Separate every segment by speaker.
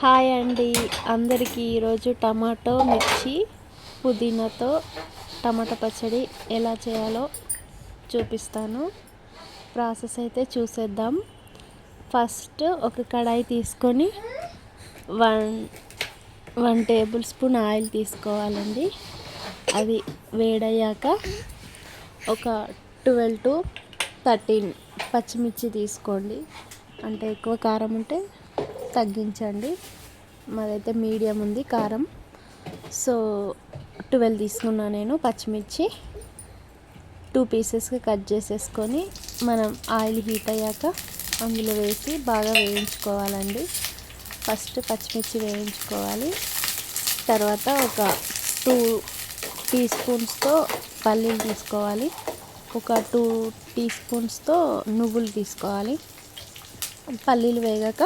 Speaker 1: Hi అండి అందరికీ ఈరోజు టమాటో మిర్చి పుదీనాతో టమాటా పచ్చడి ఎలా చేయాలో చూపిస్తాను. ప్రాసెస్ అయితే చూసేద్దాం. ఫస్ట్ ఒక కడాయి తీసుకొని వన్ టేబుల్ స్పూన్ ఆయిల్ తీసుకోవాలండి. అది వేడయ్యాక ఒక 12 to 13 పచ్చిమిర్చి తీసుకోండి. అంటే ఎక్కువ కారం ఉంటే తగ్గించండి. మాదైతే మీడియం ఉంది కారం, సో 12 తీసుకున్నా నేను. పచ్చిమిర్చి 2 పీసెస్గా కట్ చేసేసుకొని మనం ఆయిల్ హీట్ అయ్యాక అందులో వేసి బాగా వేయించుకోవాలండి. ఫస్ట్ పచ్చిమిర్చి వేయించుకోవాలి. తర్వాత ఒక 2 టీ స్పూన్స్తో పల్లీలు తీసుకోవాలి. ఒక 2 టీ స్పూన్స్తో నువ్వులు తీసుకోవాలి. పల్లీలు వేగాక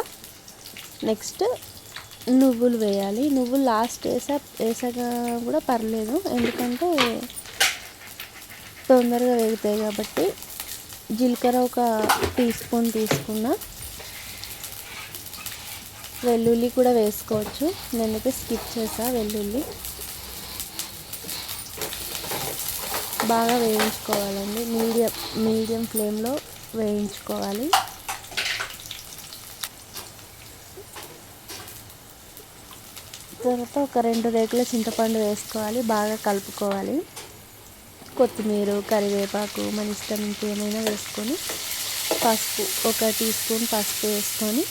Speaker 1: నెక్స్ట్ నువ్వులు వేయాలి. నువ్వులు లాస్ట్ వేసాక కూడా పర్లేదు, ఎందుకంటే తొందరగా వేగుతాయి కాబట్టి. జీలకర్ర ఒక టీ స్పూన్ తీసుకున్నా. వెల్లుల్లి కూడా వేసుకోవచ్చు, నేనైతే స్కిప్ చేసా వెల్లుల్లి. బాగా వేయించుకోవాలండి, మీడియం ఫ్లేమ్లో వేయించుకోవాలి. తర్వాత ఒక 2 రేకుల చింతపండు వేసుకోవాలి, బాగా కలుపుకోవాలి. కొత్తిమీర, కరివేపాకు మన ఇష్టం ఇంకేమైనా వేసుకొని, పసుపు ఒక టీ స్పూన్ పసుపు వేసుకొని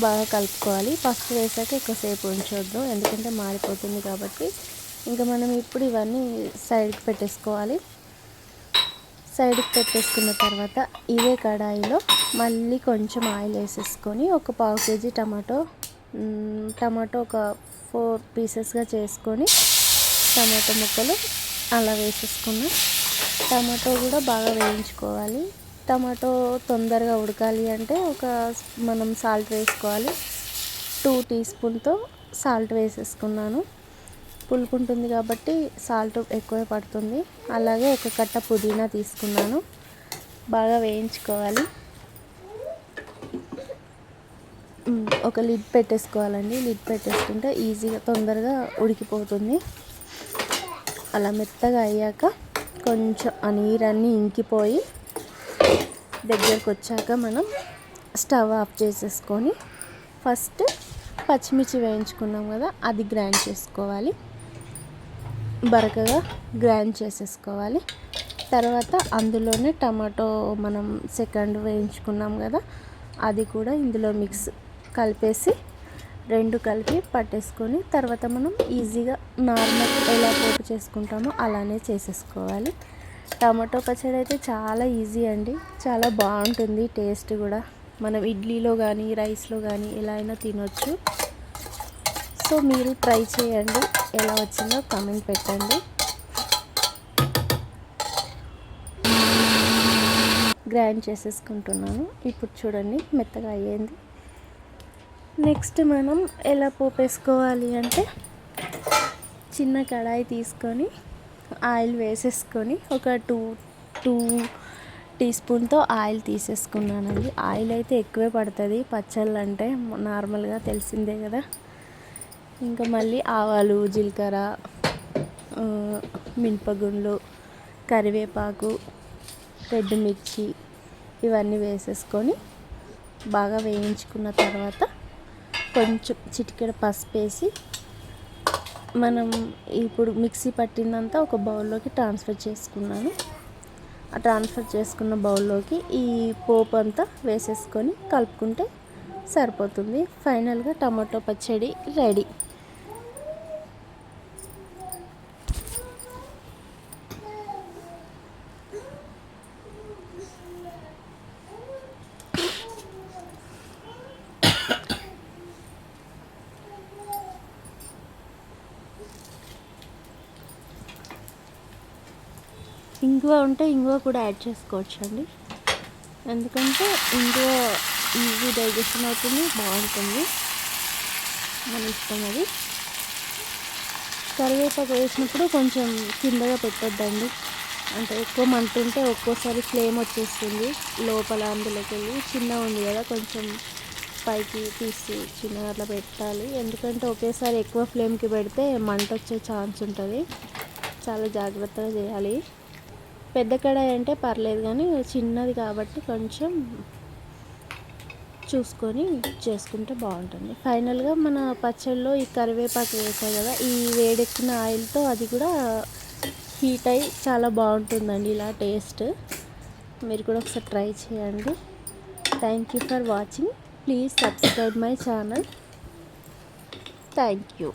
Speaker 1: బాగా కలుపుకోవాలి. పసుపు వేసాక ఎక్కువసేపు ఉంచొద్దు, ఎందుకంటే మాడిపోతుంది కాబట్టి. ఇంకా మనం ఇప్పుడు ఇవన్నీ సైడ్కి పెట్టేసుకోవాలి. సైడ్కి పెట్టేసుకున్న తర్వాత ఇదే కడాయిలో మళ్ళీ కొంచెం ఆయిల్ వేసేసుకొని ఒక 1/2 kg టమాటో ఒక 4 పీసెస్గా చేసుకొని టమాటో ముక్కలు అలా వేసేసుకున్న. టమాటో కూడా బాగా వేయించుకోవాలి. టమాటో తొందరగా ఉడకాలి అంటే మనం సాల్ట్ వేసుకోవాలి. 2 టీ స్పూన్తో సాల్ట్ వేసేసుకున్నాను. పులుపు ఉంటుంది కాబట్టి సాల్ట్ ఎక్కువ పడుతుంది. అలాగే ఒక కట్ట పుదీనా తీసుకున్నాను. బాగా వేయించుకోవాలి. ఒక లిడ్ పెట్టేసుకోవాలండి. లిడ్ పెట్టేసుకుంటే ఈజీగా తొందరగా ఉడికిపోతుంది. అలా మెత్తగా అయ్యాక కొంచెం ఆ నీరన్నీ ఇంకిపోయి దగ్గరకు వచ్చాక మనం స్టవ్ ఆఫ్ చేసేసుకొని ఫస్ట్ పచ్చిమిర్చి వేయించుకున్నాం కదా, అది గ్రైండ్ చేసుకోవాలి. బరకగా గ్రైండ్ చేసేసుకోవాలి. తర్వాత అందులోనే టమాటో మనం సెకండ్ వేయించుకున్నాం కదా, అది కూడా ఇందులో కలిపేసి 2 కలిపి పట్టేసుకొని తర్వాత మనం ఈజీగా నార్మల్ ఎలా పోపు చేసుకుంటామో అలానే చేసేసుకోవాలి. టమాటో పచ్చడి అయితే చాలా ఈజీ అండి, చాలా బాగుంటుంది. టేస్ట్ కూడా మనం ఇడ్లీలో కానీ రైస్లో కానీ ఎలా అయినా తినొచ్చు. సో మీరు ట్రై చేయండి, ఎలా వచ్చిందో కామెంట్ పెట్టండి. గ్రైండ్ చేసేసుకుంటున్నాను. ఇప్పుడు చూడండి మెత్తగా అయ్యింది. నెక్స్ట్ మనం ఎలా పోపేసుకోవాలి అంటే చిన్న కడాయి తీసుకొని ఆయిల్ వేసేసుకొని ఒక 2 టీ స్పూన్తో ఆయిల్ తీసేసుకున్నానండి. ఆయిల్ అయితే ఎక్కువే పడుతుంది పచ్చళ్ళు అంటే, నార్మల్గా తెలిసిందే కదా. ఇంకా మళ్ళీ ఆవాలు, జీలకర్ర, మినపగుండ్లు, కరివేపాకు, రెడ్ మిర్చి ఇవన్నీ వేసేసుకొని బాగా వేయించుకున్న తర్వాత కొంచెం చిటికెడ పసుపు వేసి మనం ఇప్పుడు మిక్సీ పట్టిందంతా ఒక బౌల్లోకి ట్రాన్స్ఫర్ చేసుకున్నాను. ఆ ట్రాన్స్ఫర్ చేసుకున్న బౌల్లోకి ఈ పోపు అంతా వేసేసుకొని కలుపుకుంటే సరిపోతుంది. ఫైనల్గా టమాటో పచ్చడి రెడీ. ఇంగువ ఉంటే ఇంగువ కూడా యాడ్ చేసుకోవచ్చు అండి, ఎందుకంటే ఇంగువ ఈజీ డైజెషన్ అవుతుంది, బాగుంటుంది. మన ఇష్టం అది. కరివేపాకు వేసినప్పుడు కొంచెం కిందగా పెట్టొద్దండి, అంటే ఎక్కువ మంట ఉంటే ఒక్కోసారి ఫ్లేమ్ వచ్చేస్తుంది లోపల, అందులోకి వెళ్ళి. చిన్నగా ఉంది కదా, కొంచెం పైకి తీసి చిన్నగా అట్లా పెట్టాలి. ఎందుకంటే ఒకేసారి ఎక్కువ ఫ్లేమ్కి పెడితే మంట వచ్చే ఛాన్స్ ఉంటుంది. చాలా జాగ్రత్తగా చేయాలి. పెద్ద కడాయి అంటే పర్లేదు, కానీ చిన్నది కాబట్టి కొంచెం చూసుకొని చేసుకుంటే బాగుంటుంది. ఫైనల్గా మన పచ్చళ్ళలో ఈ కరివేపాకు వేసాయి కదా, ఈ వేడెక్కిన ఆయిల్తో అది కూడా హీట్ అయ్యి చాలా బాగుంటుందండి ఇలా టేస్ట్. మీరు కూడా ఒకసారి ట్రై చేయండి. Thank you for watching. Please subscribe my channel. Thank you.